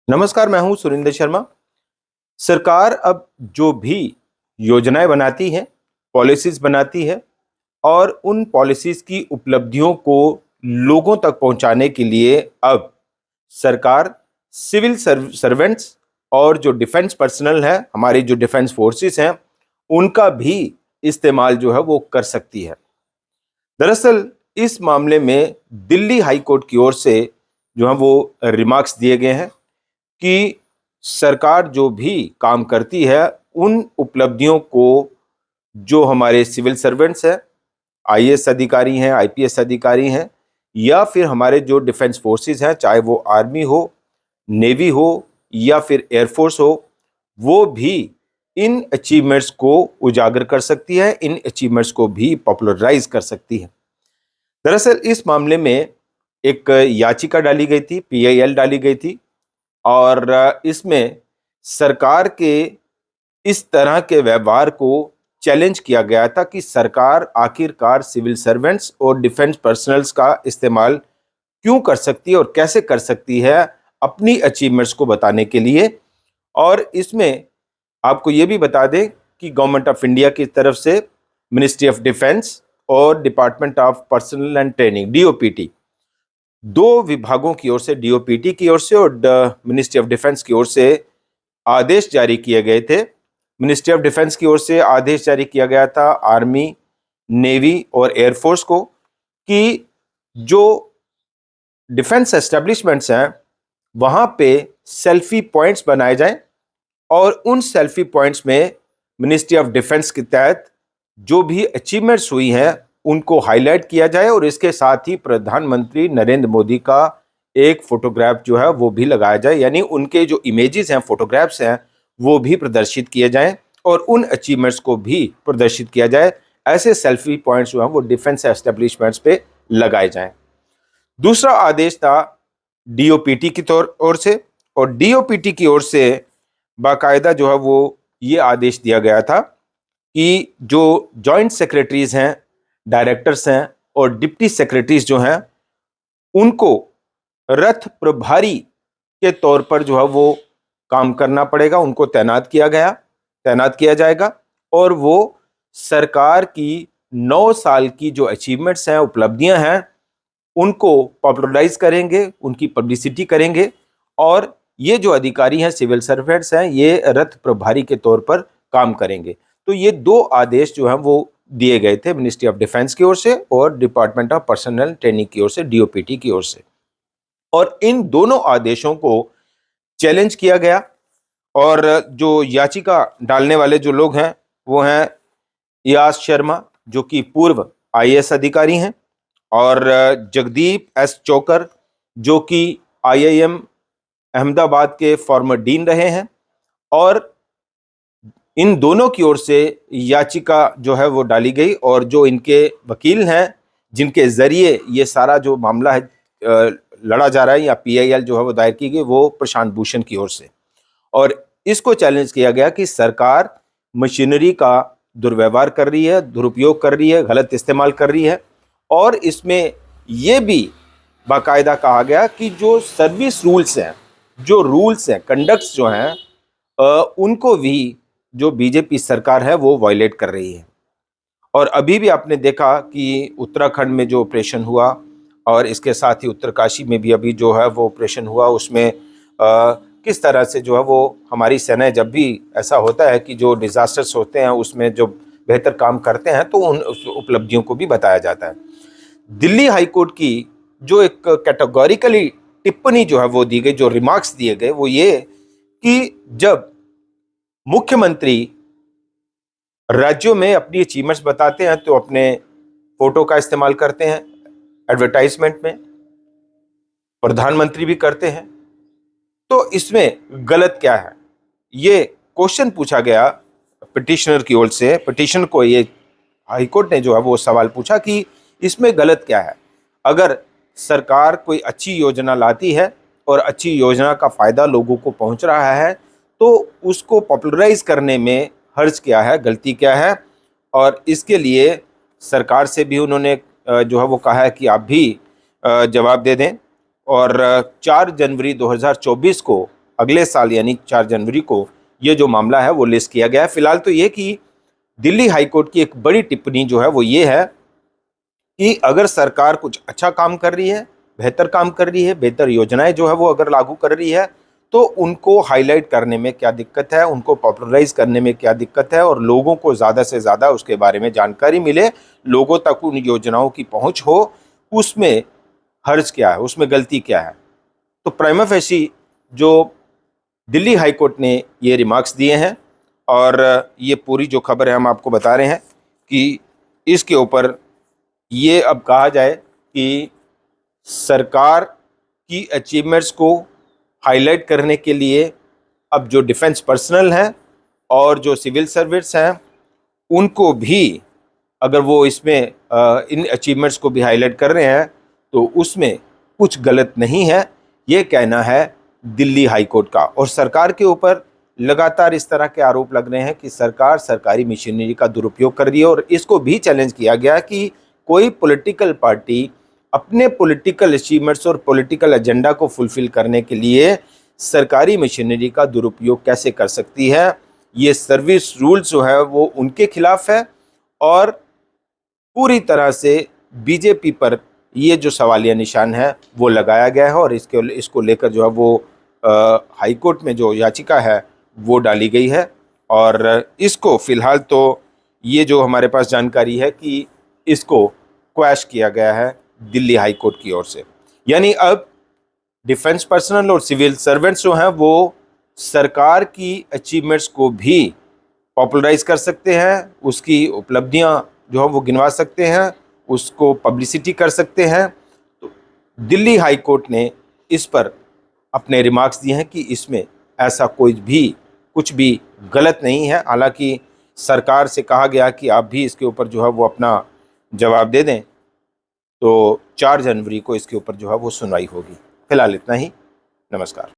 नमस्कार, मैं हूं सुरेंद्र शर्मा। सरकार अब जो भी योजनाएं बनाती है, पॉलिसीज बनाती है और उन पॉलिसीज की उपलब्धियों को लोगों तक पहुंचाने के लिए अब सरकार सिविल सर्वेंट्स और जो डिफेंस पर्सनल है, हमारी जो डिफेंस फोर्सेस हैं, उनका भी इस्तेमाल जो है वो कर सकती है। दरअसल इस मामले में दिल्ली हाई कोर्ट की ओर से जो है वो रिमार्क्स दिए गए हैं कि सरकार जो भी काम करती है उन उपलब्धियों को जो हमारे सिविल सर्वेंट्स हैं, आईएएस अधिकारी हैं, आईपीएस अधिकारी हैं या फिर हमारे जो डिफेंस फोर्सेस हैं, चाहे वो आर्मी हो, नेवी हो या फिर एयरफोर्स हो, वो भी इन अचीवमेंट्स को उजागर कर सकती है, इन अचीवमेंट्स को भी पॉपुलराइज कर सकती है। दरअसल इस मामले में एक याचिका डाली गई थी, पीआईएल डाली गई थी और इसमें सरकार के इस तरह के व्यवहार को चैलेंज किया गया था कि सरकार आखिरकार सिविल सर्वेंट्स और डिफेंस पर्सनल्स का इस्तेमाल क्यों कर सकती है और कैसे कर सकती है अपनी अचीवमेंट्स को बताने के लिए। और इसमें आपको ये भी बता दें कि गवर्नमेंट ऑफ इंडिया की तरफ से मिनिस्ट्री ऑफ डिफेंस और department of personal and training DOPT, दो विभागों की ओर से, डीओपीटी की ओर से और मिनिस्ट्री ऑफ डिफेंस की ओर से आदेश जारी किए गए थे। मिनिस्ट्री ऑफ डिफेंस की ओर से आदेश जारी किया गया था आर्मी, नेवी और एयरफोर्स को कि जो डिफेंस एस्टेब्लिशमेंट्स हैं वहां पे सेल्फी पॉइंट्स बनाए जाएं और उन सेल्फी पॉइंट्स में मिनिस्ट्री ऑफ डिफेंस के तहत जो भी अचीवमेंट्स हुई हैं उनको हाईलाइट किया जाए और इसके साथ ही प्रधानमंत्री नरेंद्र मोदी का एक फोटोग्राफ जो है वो भी लगाया जाए, यानी उनके जो इमेजेस हैं, फोटोग्राफ्स हैं, वो भी प्रदर्शित किए जाएं और उन अचीवमेंट्स को भी प्रदर्शित किया जाए। ऐसे सेल्फी पॉइंट्स जो हैं वो डिफेंस एस्टेब्लिशमेंट्स पे लगाए जाएं। दूसरा आदेश था डीओपीटी की ओर से, और डीओपीटी की ओर से बाकायदा जो है वो ये आदेश दिया गया था कि जो जॉइंट सेक्रेटरीज हैं, डायरेक्टर्स हैं और डिप्टी सेक्रेटरीज जो हैं, उनको रथ प्रभारी के तौर पर जो है वो काम करना पड़ेगा, उनको तैनात किया जाएगा और वो सरकार की 9 साल की जो अचीवमेंट्स हैं, उपलब्धियां हैं, उनको पॉपुलराइज करेंगे, उनकी पब्लिसिटी करेंगे और ये जो अधिकारी हैं, सिविल सर्वेंट्स हैं, ये रथ प्रभारी के तौर पर काम करेंगे। तो ये दो आदेश जो हैं वो दिए गए थे मिनिस्ट्री ऑफ डिफेंस की ओर से और डिपार्टमेंट ऑफ पर्सनल ट्रेनिंग की ओर से, डीओपीटी की ओर से। और इन दोनों आदेशों को चैलेंज किया गया और जो याचिका डालने वाले जो लोग हैं वो हैं यास शर्मा, जो कि पूर्व आईएएस अधिकारी हैं, और जगदीप एस चोकर, जो कि आईआईएम अहमदाबाद के फॉर्मर डीन रहे हैं। और इन दोनों की ओर से याचिका जो है वो डाली गई और जो इनके वकील हैं, जिनके जरिए ये सारा जो मामला है लड़ा जा रहा है या पीआईएल जो है वो दायर की गई, वो प्रशांत भूषण की ओर से। और इसको चैलेंज किया गया कि सरकार मशीनरी का दुर्व्यवहार कर रही है, दुरुपयोग कर रही है, गलत इस्तेमाल कर रही है। और इसमें यह भी बाकायदा कहा गया कि जो सर्विस रूल्स हैं, जो रूल्स हैं, कंडक्ट्स जो हैं, उनको भी जो बीजेपी सरकार है वो वायलेट कर रही है। और अभी भी आपने देखा कि उत्तराखंड में जो ऑपरेशन हुआ और इसके साथ ही उत्तरकाशी में भी अभी जो है वो ऑपरेशन हुआ, उसमें किस तरह से जो है वो हमारी सेना, जब भी ऐसा होता है कि जो डिजास्टर्स होते हैं उसमें जो बेहतर काम करते हैं तो उन उपलब्धियों को भी बताया जाता है। दिल्ली हाई कोर्ट की जो एक कैटेगोरिकली टिप्पणी जो है वो दी गई, जो रिमार्क्स दिए गए, वो ये कि जब मुख्यमंत्री राज्यों में अपनी अचीवमेंट्स बताते हैं तो अपने फोटो का इस्तेमाल करते हैं एडवर्टाइजमेंट में, प्रधानमंत्री भी करते हैं, तो इसमें गलत क्या है? ये क्वेश्चन पूछा गया पिटिशनर की ओर से। पिटिशन को ये हाईकोर्ट ने जो है वो सवाल पूछा कि इसमें गलत क्या है? अगर सरकार कोई अच्छी योजना लाती है और अच्छी योजना का फायदा लोगों को पहुंच रहा है तो उसको पॉपुलराइज करने में हर्ज क्या है, गलती क्या है? और इसके लिए सरकार से भी उन्होंने जो है वो कहा है कि आप भी जवाब दे दें। और 4 जनवरी 2024 को अगले साल यानी 4 जनवरी को ये जो मामला है वो लिस्ट किया गया है। फिलहाल तो ये कि दिल्ली हाईकोर्ट की एक बड़ी टिप्पणी जो है वो ये है कि अगर सरकार कुछ अच्छा काम कर रही है, बेहतर काम कर रही है, बेहतर योजनाएं जो है वो अगर लागू कर रही है, तो उनको हाईलाइट करने में क्या दिक्कत है, उनको पॉपुलराइज करने में क्या दिक्कत है, और लोगों को ज़्यादा से ज़्यादा उसके बारे में जानकारी मिले, लोगों तक उन योजनाओं की पहुंच हो, उसमें हर्ज क्या है, उसमें गलती क्या है। तो प्राइमा फेसी जो दिल्ली हाईकोर्ट ने ये रिमार्क्स दिए हैं, और ये पूरी जो खबर है हम आपको बता रहे हैं कि इसके ऊपर ये अब कहा जाए कि सरकार की अचीवमेंट्स को हाईलाइट करने के लिए अब जो डिफेंस पर्सनल हैं और जो सिविल सर्विस हैं, उनको भी अगर वो इसमें इन अचीवमेंट्स को भी हाईलाइट कर रहे हैं तो उसमें कुछ गलत नहीं है, ये कहना है दिल्ली हाईकोर्ट का। और सरकार के ऊपर लगातार इस तरह के आरोप लग रहे हैं कि सरकार सरकारी मशीनरी का दुरुपयोग कर रही है, और इसको भी चैलेंज किया गया कि कोई पॉलिटिकल पार्टी अपने पॉलिटिकल अचीवमेंट्स और पॉलिटिकल एजेंडा को फुलफिल करने के लिए सरकारी मशीनरी का दुरुपयोग कैसे कर सकती है। ये सर्विस रूल्स जो है वो उनके खिलाफ है, और पूरी तरह से बीजेपी पर ये जो सवालिया निशान है वो लगाया गया है, और इसको लेकर जो है वो हाईकोर्ट में जो याचिका है वो डाली गई है। और इसको फिलहाल तो ये जो हमारे पास जानकारी है कि इसको क्वैश किया गया है दिल्ली हाईकोर्ट की ओर से। यानी अब डिफेंस पर्सनल और सिविल सर्वेंट्स जो हैं वो सरकार की अचीवमेंट्स को भी पॉपुलराइज कर सकते हैं, उसकी उपलब्धियां जो है वो गिनवा सकते हैं, उसको पब्लिसिटी कर सकते हैं। तो दिल्ली हाई कोर्ट ने इस पर अपने रिमार्क्स दिए हैं कि इसमें ऐसा कोई भी कुछ भी गलत नहीं है। हालांकि सरकार से कहा गया कि आप भी इसके ऊपर जो है वो अपना जवाब दे दें, तो 4 जनवरी को इसके ऊपर जो है वो सुनवाई होगी। फिलहाल इतना ही। नमस्कार।